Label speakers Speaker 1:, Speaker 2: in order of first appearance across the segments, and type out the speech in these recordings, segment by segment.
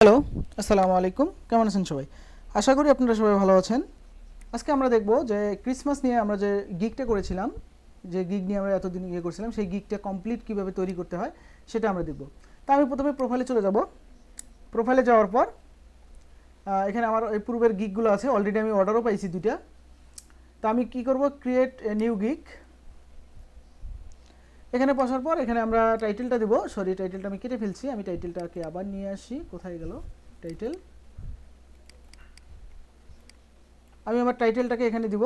Speaker 1: Hello, আসসালামু আলাইকুম। কেমন আছেন সবাই? আশা করি আপনারা সবাই ভালো আছেন। আজকে আমরা দেখব যে ক্রিসমাস নিয়ে আমরা যে গিগটা করেছিলাম, যে গিগ নিয়ে আমরা এতদিন করছিলাম, সেই গিগটা কমপ্লিট কিভাবে তৈরি করতে হয় সেটা আমরা দেখব। তা আমি প্রথমে প্রোফাইলে চলে যাব। প্রোফাইলে যাওয়ার পর এখানে আমার এই পূর্বের গিগগুলো আছে, অলরেডি আমি অর্ডারও পাইছি দুইটা। তা আমি কি করব, ক্রিয়েট এ নিউ গিগ। এখানে বসার পর এখানে আমরা টাইটেলটা দেব। সরি, টাইটেলটা আমি কেটে ফেলছি। আমি টাইটেলটাকে আবার নিয়ে আসি। কোথায় গেল টাইটেল? আমি আমার টাইটেলটাকে এখানে দিব,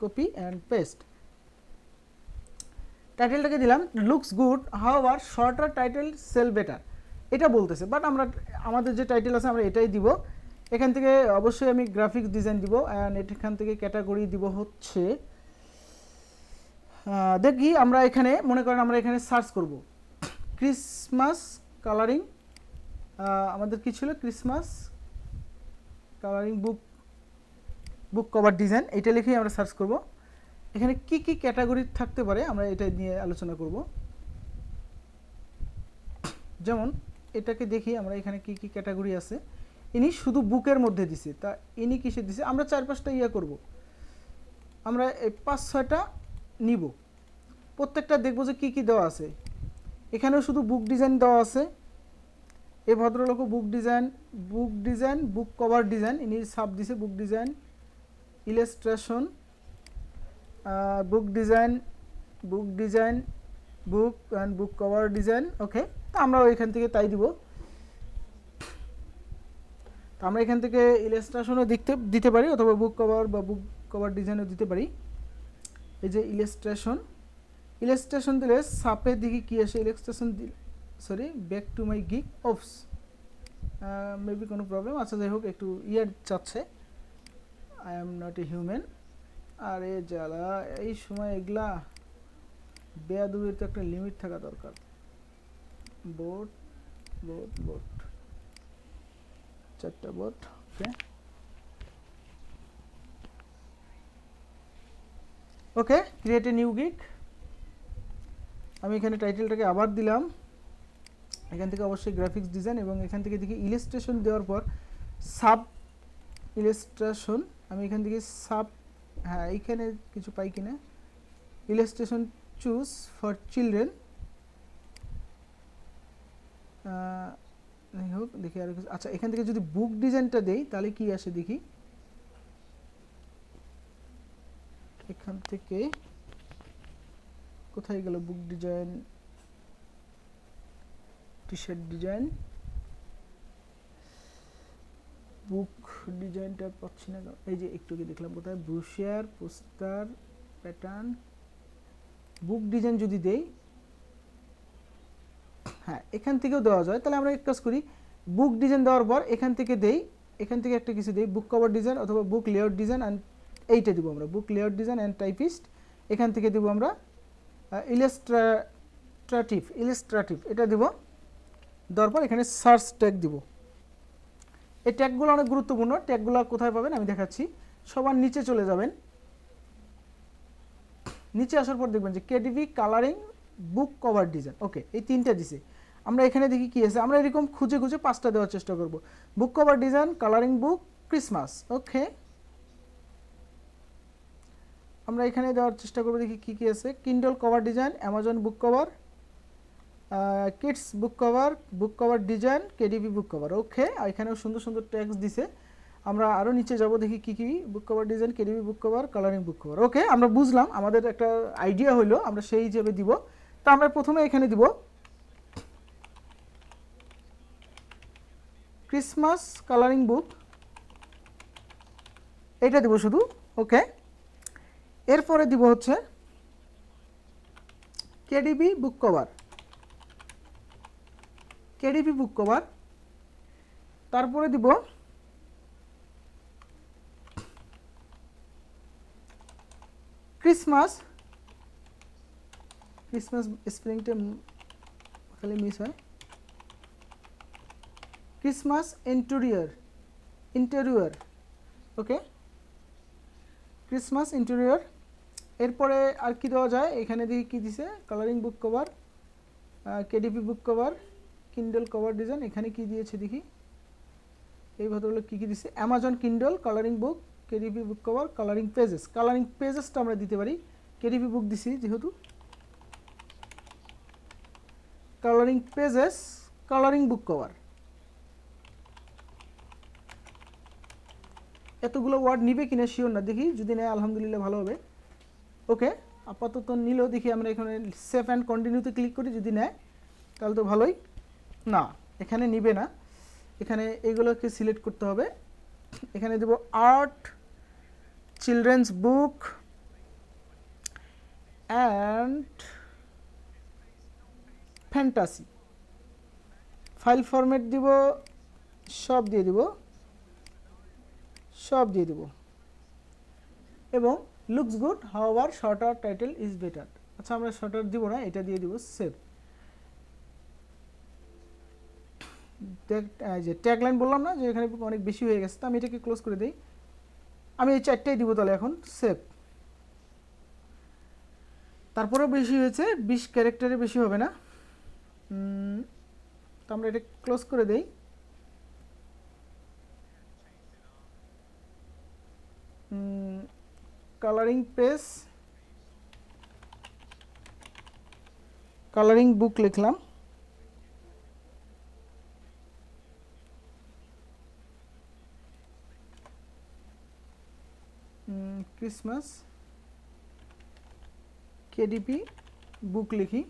Speaker 1: কপি অ্যান্ড পেস্ট। টাইটেলটাকে দিলাম, looks good however shorter title sell better, এটা বলতেছে। বাট আমরা আমাদের যে টাইটেল আছে আমরা এটাই দিব। এখান থেকে অবশ্যই আমি গ্রাফিক্স ডিজাইন দিব, অ্যান্ড এখান থেকে ক্যাটাগরি দিব হচ্ছে দেখি আমরা এখানে মনে করেন আমরা এখানে সার্চ করব ক্রিসমাস কালারিং। আমাদের কি ছিল? Christmas colouring book cover design, এটা লিখেই আমরা সার্চ করব। এখানে কি কি ক্যাটাগরি থাকতে পারে আমরা এটা নিয়ে আলোচনা করব। যেমন এটাকে দেখি আমরা এখানে কি কি ক্যাটাগরি আছে। ইনি শুধু বুকের মধ্যে দিছে, তা ইনি কিসে দিছে? আমরা 4-5টা করব। আমরা এই 5-6টা নিব, প্রত্যেকটা দেখব যে কি কি দেওয়া আছে। এখানেও শুধু বুক ডিজাইন দেওয়া আছে। এই ভদ্রলোক বুক কভার ডিজাইন, ইনি সাব দিছে book design, illustration, book design book and book cover design. Okay, তো আমরা এখান থেকে তাই দিব। তো আমরা এখান থেকে ইলাস্ট্রেশনও দিতে পারি, অথবা বুক কভার বা বুক কভার ডিজাইনও দিতে পারি। এই যে ইলাস্ট্রেশন দিলে সাপে দেখি কি আসে। Illustration sorry, back to my gig offers, maybe কোনো প্রবলেম। আচ্ছা, যাই হোক, একটু চাচ্ছে। I am not a human. আরে জ্বালা, এই সময় এগুলা বেয়াদবির তো একটা লিমিট থাকা দরকার। বোট 4টা boat. Okay okay, create a new gig. আমি এখানে টাইটেলটাকে আবার দিলাম। এখান থেকে অবশ্যই গ্রাফিক্স ডিজাইন, এবং এখান থেকে দেখি ইলাস্ট্রেশন দেওয়ার পর সাব ইলাস্ট্রেশন। আমি এখান থেকে সাব, হ্যাঁ এইখানে কিছু পাই কিনা। Illustration choose for children. যাই হোক, দেখি আর কিছু। আচ্ছা, এখান থেকে যদি বুক ডিজাইনটা দেই তাহলে কি আসে দেখি। এখান থেকে কোথায় গেল বুক ডিজাইন? টি শার্ট ডিজাইন, বুক ডিজাইনটা পাচ্ছি না। এই যে একটু কি দেখলাম, কোথায়? ব্রুশিয়ার, পোস্টার, প্যাটার্ন, বুক ডিজাইন যদি দেই, হ্যাঁ এখান থেকেও দেওয়া যায়। তাহলে আমরা এক কাজ করি, বুক ডিজাইন দেওয়ার পর এখান থেকে দেই, এখান থেকে একটা কিছু দেই, বুক কভার ডিজাইন অথবা বুক লেআউট ডিজাইন, অ্যান্ড এইটা দিব আমরা বুক লেআউট ডিজাইন অ্যান্ড টাইপিস্ট। এখান থেকে দিব আমরা ইলাস্ট্রেটিভ, এটা দিব। দেওয়ার পর এখানে সার্চ ট্যাগ দিব। এই ট্যাগগুলো অনেক গুরুত্বপূর্ণ। ট্যাগগুলো কোথায় পাবেন আমি দেখাচ্ছি। সবার নিচে চলে যাবেন। নিচে আসার পর দেখবেন যে কেডিভি কালারিং বুক কভার ডিজাইন। ওকে, এই 3টা দিছে। আমরা এখানে দেখি কি আছে। আমরা এরকম খুঁজে 5টা দেওয়ার চেষ্টা করব। Book cover design, colouring book, Christmas. Okay, আমরা এখানে দেওয়ার চেষ্টা করব, দেখি কি কি আছে। Kindle cover design, Amazon book cover, kids book cover design, KDP book cover. Okay, এখানেও সুন্দর সুন্দর ট্যাগস দিছে। আমরা আরও নিচে যাব, দেখি কি কি book cover design, KDP book cover, colouring book cover. Okay, আমরা বুঝলাম, আমাদের একটা আইডিয়া হলো, আমরা সেই হিসেবে দিব। তা আমরা প্রথমে এখানে দিব ক্রিসমাস কালারিং বুক, এটা দিব শুধু। ওকে, এরপরে দিব হচ্ছে কেডিবি বুক কভার, তারপরে দিব ক্রিসমাস স্প্রিংটা খালি মিস হয়। Christmas interior. Okay, Christmas interior. এরপরে আর কি দেওয়া যায়? এখানে দেখি কি দিছে, colouring book cover, KDP book cover, Kindle cover design, এখানে কি দিয়েছে দেখি, এই ভদ্রলোক কী কী দিচ্ছে, Amazon Kindle colouring book, KDP book cover, colouring pages. Colouring পেজেসটা আমরা দিতে পারি, কেডিপি বুক দিছি যেহেতু, colouring pages, colouring book cover. এতগুলো ওয়ার্ড নিবে কিনা শিওর না, দেখি যদি নেয় আলহামদুলিল্লাহ ভালো হবে। ওকে, আপাতত নিলেও দেখি, আমরা এখানে সেভ অ্যান্ড কন্টিনিউতে ক্লিক করি, যদি নেয় তাহলে তো ভালোই। না, এখানে নিবে না, এখানে এগুলোকে সিলেক্ট করতে হবে। এখানে দেব art, children's book and fantasy. File format দিব, সব দিয়ে দিব, সব দিয়ে দিব, এবং looks good however shorter title is better. আচ্ছা, আমরা শর্টার দিব না, এটা দিয়ে দিব সেভ। যে ট্যাগলাইন বললাম না যে এখানে অনেক বেশি হয়ে গেছে, তো আমি এটাকে ক্লোজ করে দিই। আমি এই 4টাই দিব তাহলে এখন, সেভ। তারপরেও বেশি হয়েছে, 20 ক্যারেক্টারে বেশি হবে না, তো আমরা এটা ক্লোজ করে দেই। কালারিং পেজ, কালারিং বুক লিখলাম, ক্রিসমাস কেডিপি বুক লিখি,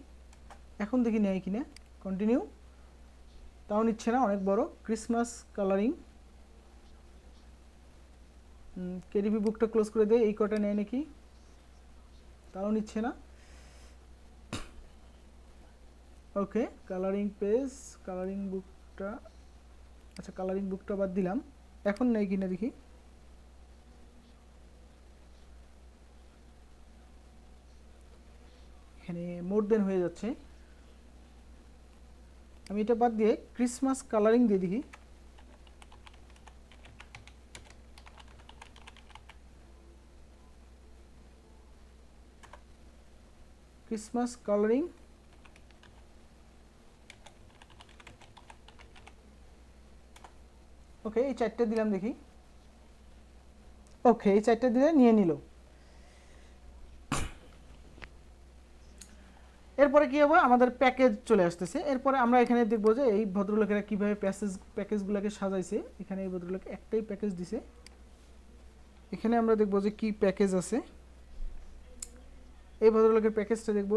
Speaker 1: এখন দেখি নেয় কিনা, কন্টিনিউ, তাও নিচ্ছে না, অনেক বড়। ক্রিসমাস কালারিং কেডিপি বুকটা ক্লোজ করে দেয়, এই কটা নেয় নাকি, তাও নিচ্ছে না। ওকে, কালারিং পেজ, কালারিং বুকটা, আচ্ছা কালারিং বুকটা বাদ দিলাম, এখন নেয় কিনা দেখি। এখানে মোর দেন হয়ে যাচ্ছে, আমি এটা বাদ দিয়ে ক্রিসমাস কালারিং দিয়ে দেখি। ক্রিসমাস কালারিং, ওকে এই 4টে দিলাম দেখি। ওকে, এই 4টে দিলে নিয়ে নিল। এরপরে কি হবে, আমাদের প্যাকেজ চলে আসতেছে। এরপরে আমরা এখানে দেখব যে এই ভদ্রলোকেরা কীভাবে প্যাকেজগুলোকে সাজাইছে। এখানে এই ভদ্রলোক একটাই প্যাকেজ দিছে, এখানে আমরা দেখব যে কি প্যাকেজ আছে। এই ভদ্রলোকের প্যাকেজটা দেখব,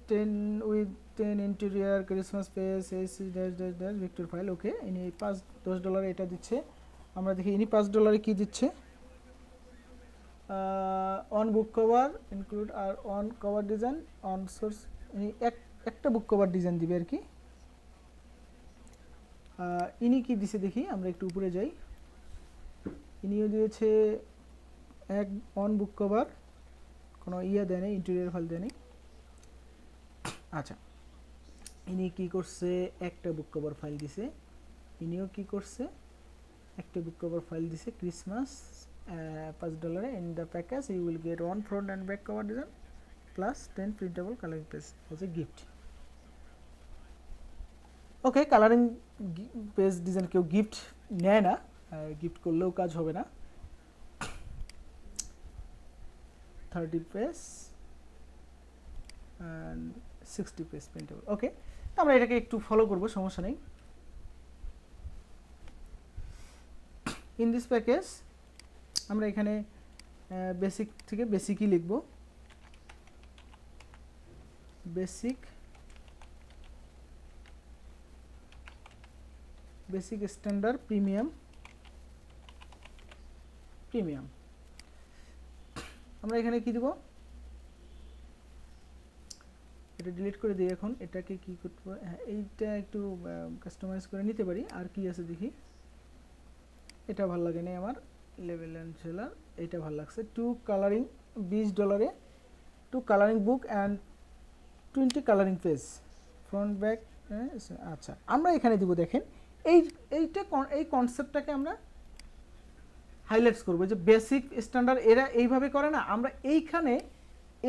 Speaker 1: 10 with 10 interior Christmas page AC dash dash dash Victor file. Okay, ইনি $10 এটা দিচ্ছে। আমরা দেখি ইনি $5 কি দিচ্ছে। অন বুক কভার ইনক্লুড আর on cover design on source, ইনি একটা বুক কভার ডিজাইন দিবে আর কি। ইনি কি দিছে দেখি, আমরা একটু উপরে যাই। ইনিও দিয়েছে এক অন বুক কভার, কোনো ইয়ে দেয় নেই, ইন্টেরিয়ার ফাইল দেয় নেই। আচ্ছা, ইনি কি করছে, একটা বুক কভার ফাইল দিছে। ইনিও কি করছে, একটা বুক কভার ফাইল দিছে। Christmas $5 in the package you will get 1 front and back cover design plus 10 printable colouring page as a gift. Okay, colouring page design কেউ গিফট নেয় না, গিফট করলেও কাজ হবে না। 30 page and 60 page printable. Okay, আমরা এটাকে একটু ফলো করব, সমস্যা নেই। ইন দিস প্যাকেজ আমরা এখানে বেসিক থেকে বেসিকই লিখব, basic, basic standard, premium, premium. আমরা এখানে কি দেব, এটা ডিলিট করে দিই। এখন এটাকে কি করতে, হ্যাঁ এইটা একটু কাস্টমাইজ করে নিতে পারি। আর কি আছে দেখি, এটা ভালো লাগে না আমার, লেভেল অ্যান্ড সেলার, এটা ভালো লাগছে। Two colouring $20, 2 colouring book and 20 colouring page front back. আচ্ছা, আমরা এখানে দিব, দেখেন এই কনসেপ্টটাকে আমরা হাইলাইটস করবো, যে বেসিক স্ট্যান্ডার্ড এরা এইভাবে করে না, আমরা এইখানে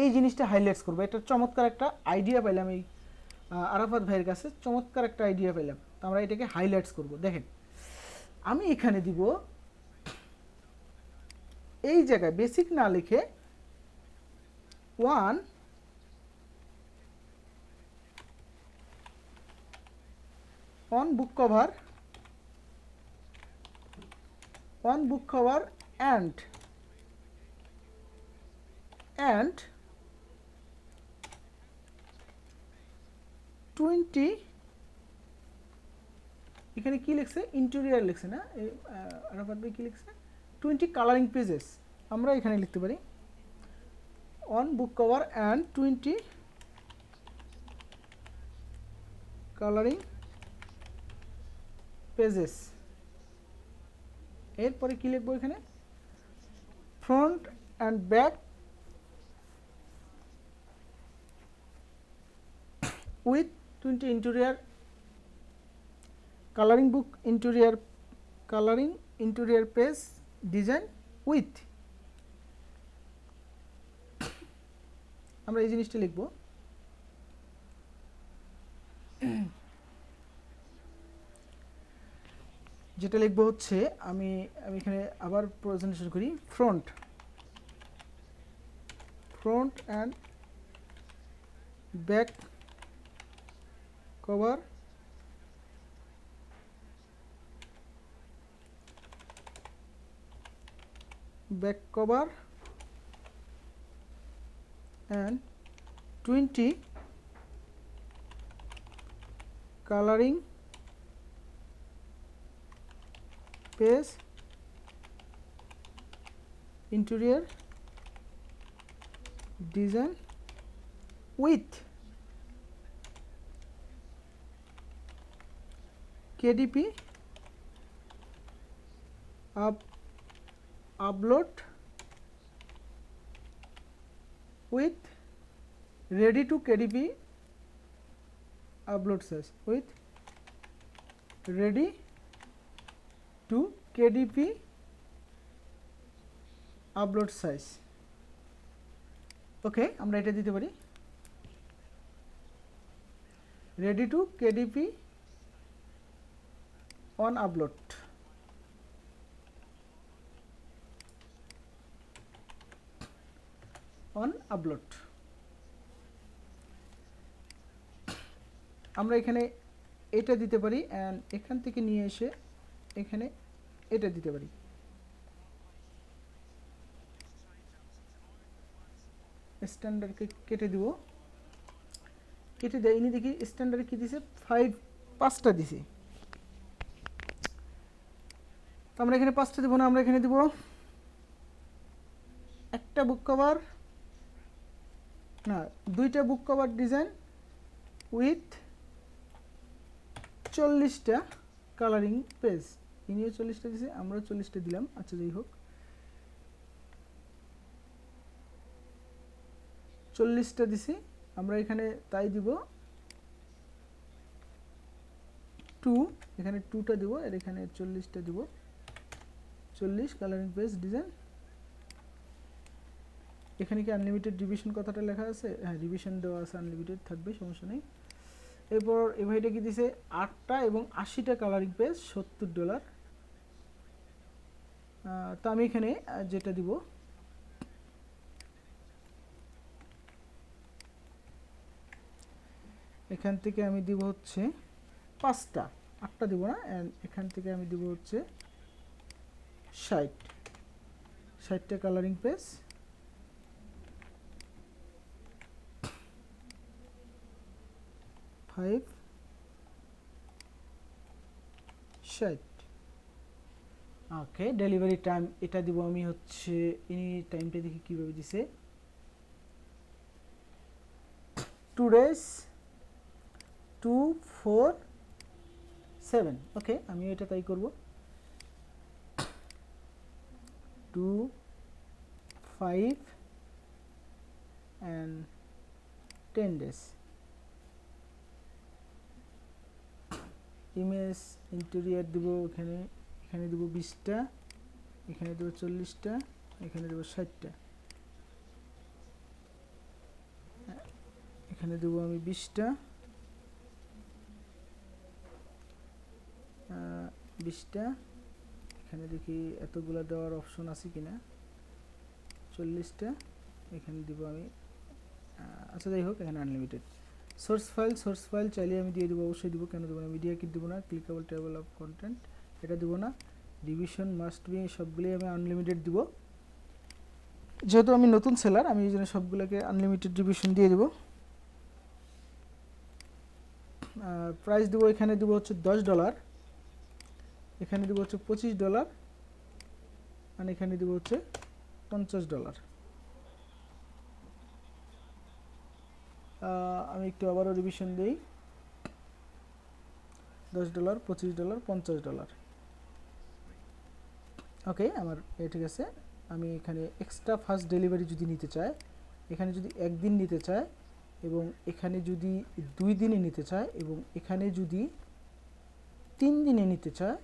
Speaker 1: এই জিনিসটা হাইলাইটস করবো। এটা চমৎকার একটা আইডিয়া পাইলাম, এই আরাফাত ভাইয়ের কাছে চমৎকার একটা আইডিয়া পেলাম। আমরা এটাকে হাইলাইটস করব। দেখেন আমি এখানে দিব এই জায়গায় বেসিক না লিখে অন বুক কভার অ্যান্ড 20 এখানে কি লিখছে ইন্টেরিয়র লিখছে না আরাফাত ভাই কি লিখছে 20 কালারিং পেজেস আমরা এখানে লিখতে পারি on book cover and 20 colouring pages এরপরে কি লিখবো এখানে front and back with 20 interior coloring interior page design with আমরা এই জিনিসটা লিখব যেটা লিখব হচ্ছে আমি এখানে আবার প্রেজেন্টেশন করি front and back cover and 20 coloring page interior design with KDP upload with ready to KDP upload size with ready to KDP upload size ওকে আমরা এটা দিতে পারি ready to KDP on upload আমরা এখানে এটা দিতে পারি এন্ড এখান থেকে নিয়ে এসে এখানে এটা দিতে পারি স্ট্যান্ডার্ডকে কেটে দিব কেটে দেয় ইনি দেখি স্ট্যান্ডার্ড কি দিছে 5টা দিছে তো আমরা এখানে 5টা দেব না আমরা এখানে দেব একটা বুক কভার না দুইটা বুক কভার ডিজাইন উইথ 40টা কালারিং পেজ ইনিও 40টা দিছে আমরা 40টা দিলাম আচ্ছা যাই হোক 40টা দিছি আমরা এখানে তাই দিব 2 এখানে 2টা দেব আর এখানে 40টা দেব 40 কালারিং পেজ ডিজাইন এখানে কি আনলিমিটেড ডিভিশন কথাটা লেখা আছে হ্যাঁ ডিভিশন দেওয়া আছে আনলিমিটেড থাকবে সমস্যা নেই এরপর এভাইটা কি দিছে 8টা এবং 80টা কালারিং পেজ $70 তো আমি এখানে যেটা দিব এখান থেকে আমি দিব হচ্ছে 5টা 8টা দিব না এন্ড এখান থেকে আমি দিব হচ্ছে 60টা colouring page 60 okay delivery time এটা দিব আমি হচ্ছে ইনি টাইমটা দেখি কিভাবে দিছে 2 days 2 4 7 ওকে আমি এটা তাই করব 2 5 and 10 days ইমেজ ইন্টেরিয়র দেব এখানে দেব 20টা এখানে দেব 40টা এখানে দেব 60টা এখানে দেব আমি 20টা 20টা, এখানে দেখি এতগুলো দেওয়ার অপশন আছে কিনা, 40টা, এখানে দিব আমি, আচ্ছা যাই হোক, এখানে আনলিমিটেড। সোর্স ফাইল চাইলে আমি দিয়ে দেবো, অবশ্যই দিব, কেন দেবো না, মিডিয়া কিট দেবো না, ক্লিকেবল টেবল অফ কন্টেন্ট এটা দেবো না, ডিভিশন মাস্ট বি সবগুলোই আমি আনলিমিটেড দিব, যেহেতু আমি নতুন সেলার আমি এই জন্য সবগুলোকে আনলিমিটেড ডিভিশন দিয়ে দেবো। প্রাইস দেবো, এখানে দেবো হচ্ছে $10, এখানে দেবো হচ্ছে $25, আর এখানে দেবো হচ্ছে $50। আমি একটু আবারও রিভিশন দিই, $10, $25, $50। ওকে, আমার ঠিক আছে। আমি এখানে এক্সট্রা ফাস্ট ডেলিভারি যদি নিতে চাই, এখানে যদি একদিন নিতে চায়, এবং এখানে যদি 2 দিনে নিতে চায়, এবং এখানে যদি 3 দিনে নিতে চায়,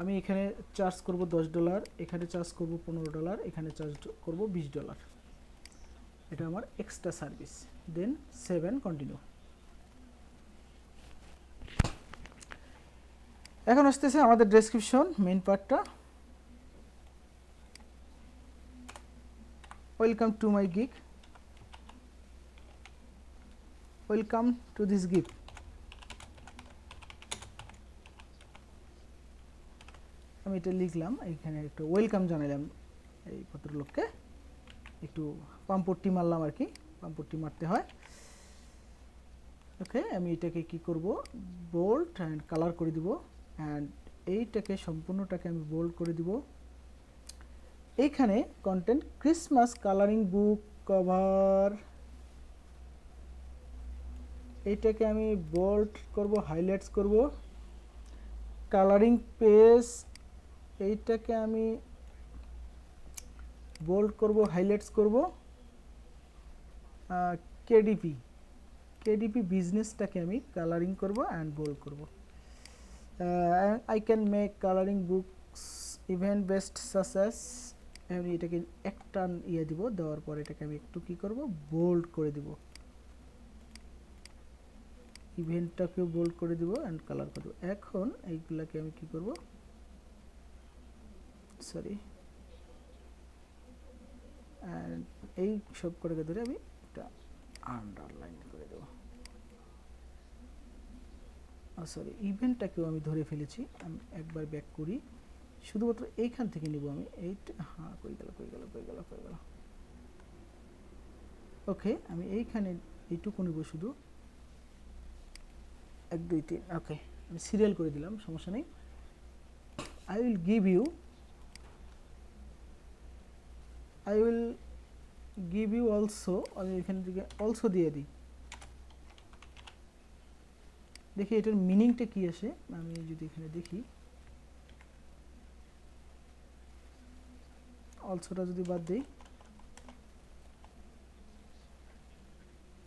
Speaker 1: আমি এখানে চার্জ করব $10, এখানে চার্জ করব $15, এখানে চার্জ করব $20। এটা আমার extra service. Then save and continue. এখন আসতেছে আমাদের ডেসক্রিপশন মেইন পার্টটা। Welcome to my gig, welcome to this gig. আমি এটা লিখলাম, এখানে একটু ওয়েলকাম জানালাম এই ভদ্রলোককে, একটু পাম্পট্টি মারলাম আর কি, পাম্পট্টি মারতে হয়। ওকে, আমি এটাকে কি করব, বোল্ড অ্যান্ড কালার করে দিব, অ্যান্ড এইটাকে সম্পূর্ণটাকে আমি বোল্ড করে দিব। এইখানে content Christmas colouring book cover, এইটাকে আমি বোল্ড করব, হাইলাইটস করব। কালারিং পেজ, এইটাকে আমি বোল্ড করব, হাইলাইটস করব। কেডিপি বিজনেসটাকে আমি কালারিং করব অ্যান্ড বোল্ড করব। I can make colouring books event best success, আমি এটাকে একটা ইয়ে দিব, দেওয়ার পর এটাকে আমি একটু কী করব, বোল্ড করে দিব, ইভেন্টটাকেও বোল্ড করে দিব অ্যান্ড কালার করব। এখন এইগুলাকে আমি কি করব, সরি, অ্যান্ড এই সব করে ধরে আমি একটা আন্ডারলাইন করে দেব। সরি, ইভেন্টটাকেও আমি ধরে ফেলেছি, আমি একবার ব্যাক করি, শুধুমাত্র এইখান থেকে নিব আমি এইটা, হ্যাঁ কই গেল। ওকে, আমি এইখানে এইটুকু নিব, শুধু 1 2 3। ওকে, আমি সিরিয়াল করে দিলাম, সমস্যা নেই। I will give you also, আমি এখান থেকে অলসো দিয়ে দিই, দেখি এটার মিনিংটা কি আসে। আমি যদি এখানে দেখি, অলসোটা যদি বাদ দিই,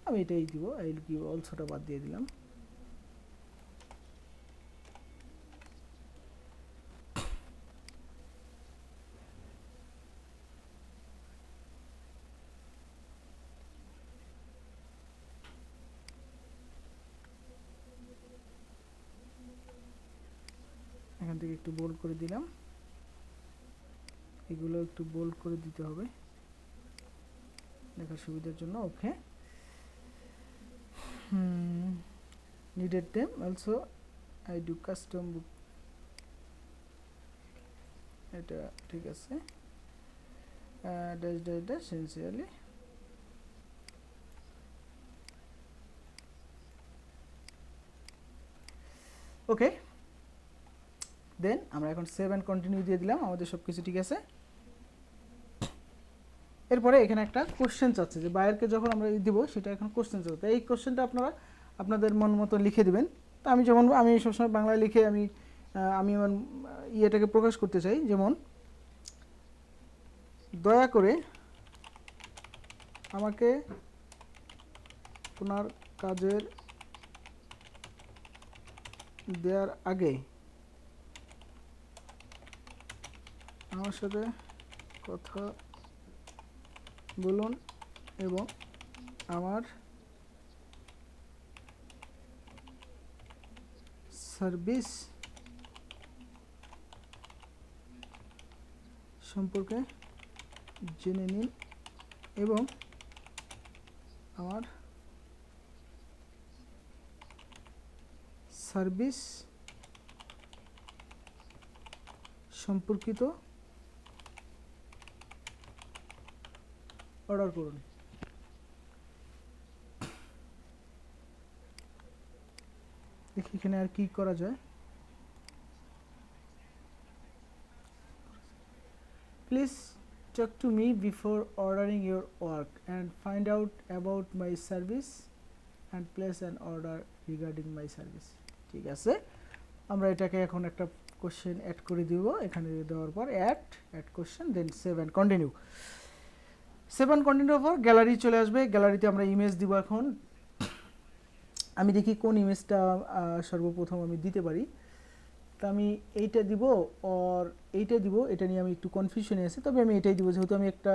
Speaker 1: আমি এটাই দিব, আই উইল গিভ অলসোটা বাদ দিয়ে দিলাম। এখান থেকে একটু বোল্ড করে দিলাম, এগুলো একটু বোল্ড করে দিতে হবে দেখার সুবিধার জন্য। ওকে, needed them also, I do custom book, এটা ঠিক আছে, dash sincerely, ওকে। দেন আমরা এখন সেভ অ্যান্ড কন্টিনিউ দিয়ে দিলাম, আমাদের সব কিছু ঠিক আছে। এরপরে এখানে একটা কোশ্চেন চাচ্ছে, যে বায়ারকে যখন আমরা দিব সেটা এখন কোশ্চেন চাচ্ছে, এই কোশ্চেনটা আপনারা আপনাদের মন মতো লিখে দিবেন। তো আমি সবসময় বাংলায় লিখে আমি আমার ইয়েটাকে প্রকাশ করতে চাই, যেমন দয়া করে আমাকে আপনার কাজের দেওয়ার আগে আমার সাথে কথা বলুন এবং আমার সার্ভিস সম্পর্কে জেনে নিন এবং আমার সার্ভিস সম্পর্কিত অর্ডার করুন। দেখি এখানে আর কি করা যায়। Please talk to me before ordering your work and find out about my service and place an order regarding my service। ঠিক আছে, আমরা এটাকে এখন একটা কোশ্চেন অ্যাড করে দিব। এখানে দেওয়ার পর add question, then save and continue. Save and continue পর গ্যালারি চলে আসবে। গ্যালারিতে আমরা ইমেজ দিব। এখন আমি দেখি কোন ইমেজটা সর্বপ্রথম আমি দিতে পারি। তা আমি এইটা দিব আর এইটা দিব, এটা নিয়ে আমি একটু কনফিউশনে আছি, তবে আমি এটাই দিব যেহেতু আমি একটা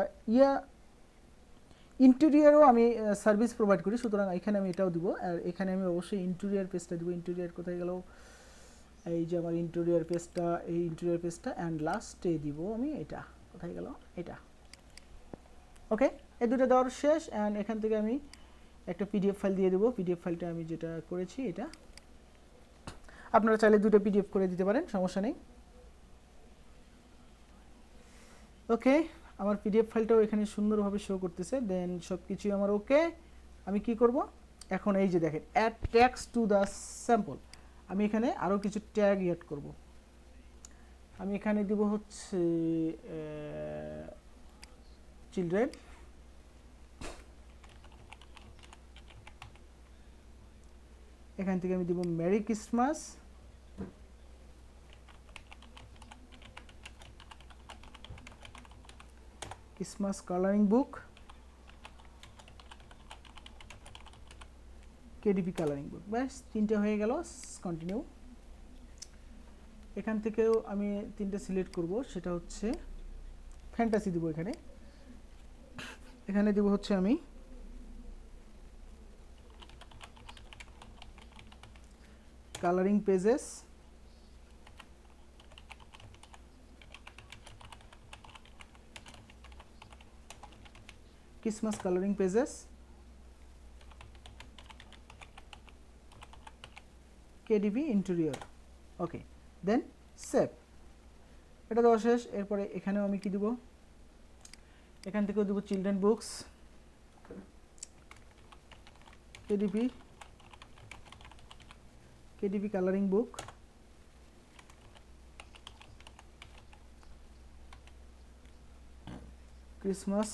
Speaker 1: ইন্টেরিয়ারও আমি সার্ভিস প্রোভাইড করি, সুতরাং এখানে আমি এটাও দিব। আর এখানে আমি অবশ্যই ইন্টেরিয়ার পেজটা দিব। ইন্টেরিয়ার কোথায় গেল, এই যে আমার ইন্টেরিয়ার পেজটা, এই ইন্টেরিয়ার পেজটা অ্যান্ড লাস্টে দিব আমি এটা, কোথায় গেল এটা। ওকে, এই দুটো দেওয়ার শেষ। অ্যান্ড এখান থেকে আমি একটা পিডিএফ ফাইল দিয়ে দেবো। পিডিএফ ফাইলটা আমি যেটা করেছি এটা, আপনারা চাইলে দুটো পিডিএফ করে দিতে পারেন, সমস্যা নেই। ওকে, আমার পিডিএফ ফাইলটাও এখানে সুন্দরভাবে শো করতেছে। দেন সব কিছুই আমার ওকে। আমি কি করব এখন, এই যে দেখেন add tags to the sample, আমি এখানে আরও কিছু ট্যাগ অ্যাড করব। আমি এখানে দিব হচ্ছে চিলড্রেন, এখান থেকে আমি দিব merry Christmas, Christmas colouring book, KDP colouring বুক। ব্যাস তিনটে হয়ে গেল। কন্টিনিউ। এখান থেকেও আমি তিনটে সিলেক্ট করব, সেটা হচ্ছে ফ্যান্টাসি দিব। এখানে দিব হচ্ছে আমি colouring pages, Christmas colouring pages, KDP interior. Okay, then save. এটা দেওয়া শেষ। এরপরে এখানেও আমি কি দিব, এখান থেকেও দেবো children books, KDP colouring book, Christmas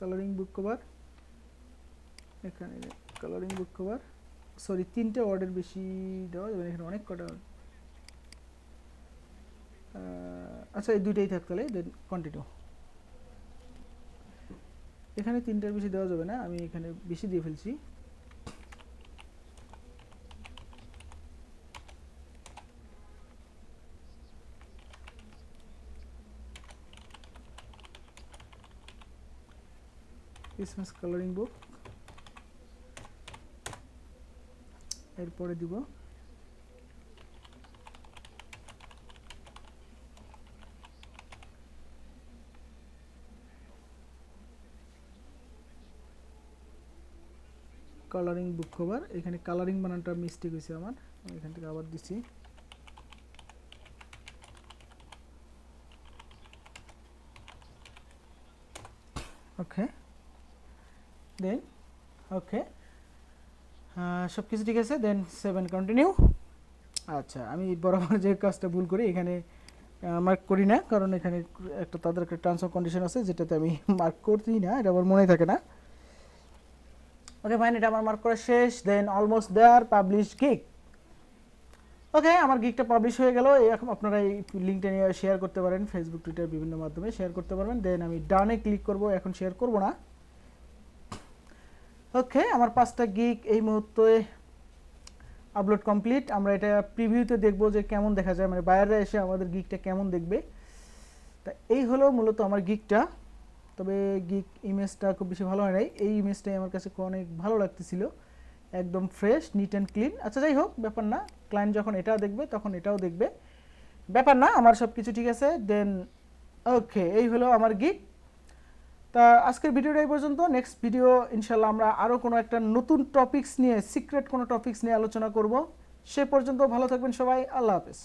Speaker 1: colouring book cover, এখানে কালারিং বুক কভার। সরি, তিনটে ওয়ার্ডের বেশি দেওয়া যাবে, এখানে অনেক কটা। আচ্ছা, এই দুইটাই থাক তাহলে। Then continue. এখানে তিনটার বেশি দেওয়া যাবে না, আমি এখানে বেশি দিয়ে ফেলছি। ক্রিসমাস কালারিং বুক, এরপরে দিব কালারিং বুক কভার। এখানে কালারিং বানানটা মিস্টেক হয়েছে আমার, এখান থেকে আবার দিচ্ছি। ওকে, দেন ওকে, সব কিছু ঠিক আছে। দেন সেভ অ্যান্ড কন্টিনিউ। আচ্ছা, আমি বরাবর যে কাজটা ভুল করি, এখানে মার্ক করি না, কারণ এখানে তাদের একটা টার্মস অফ কন্ডিশন আছে যেটাতে আমি মার্ক করতেই না, এটা আমার মনে থাকে না। ওকে ফাইন, এটা আমার মার্ক করা শেষ। দেন অলমোস্ট দেয়ার, পাবলিশ গিগ। ওকে, আমার গিগটা পাবলিশ হয়ে গেল। এখন আপনারা এই লিঙ্কটা নিয়ে শেয়ার করতে পারেন, ফেসবুক, টুইটার বিভিন্ন মাধ্যমে শেয়ার করতে পারবেন। দেন আমি ডানে ক্লিক করব, এখন শেয়ার করব না। ওকে, আমার 5টা গিগ এই মুহূর্তে আপলোড কমপ্লিট। আমরা এটা প্রিভিউতে দেখব যে কেমন দেখা যায়, মানে বাইরে এসে আমাদের গিগটা কেমন দেখবে। তা এই হলো মূলত আমার গিগটা। তবে গিগ ইমেজটা খুব বেশি ভালো হয় নাই, এই ইমেজটাই আমার কাছে অনেক ভালো লাগতেছিল। একদম ফ্রেশ, নিট অ্যান্ড ক্লিন। আচ্ছা যাই হোক, ব্যাপার না, ক্লায়েন্ট যখন এটা দেখবে তখন এটাও দেখবে, ব্যাপার না, আমার সব কিছু ঠিক আছে। দেন ওকে, এই হলো আমার গিগ। তা আজকের ভিডিওটা এই পর্যন্ত। নেক্সট ভিডিও ইনশাল্লাহ আমরা আরও কোনো একটা নতুন টপিকস নিয়ে, সিক্রেট কোনো টপিকস নিয়ে আলোচনা করব। সে পর্যন্ত ভালো থাকবেন সবাই, আল্লাহ হাফেজ।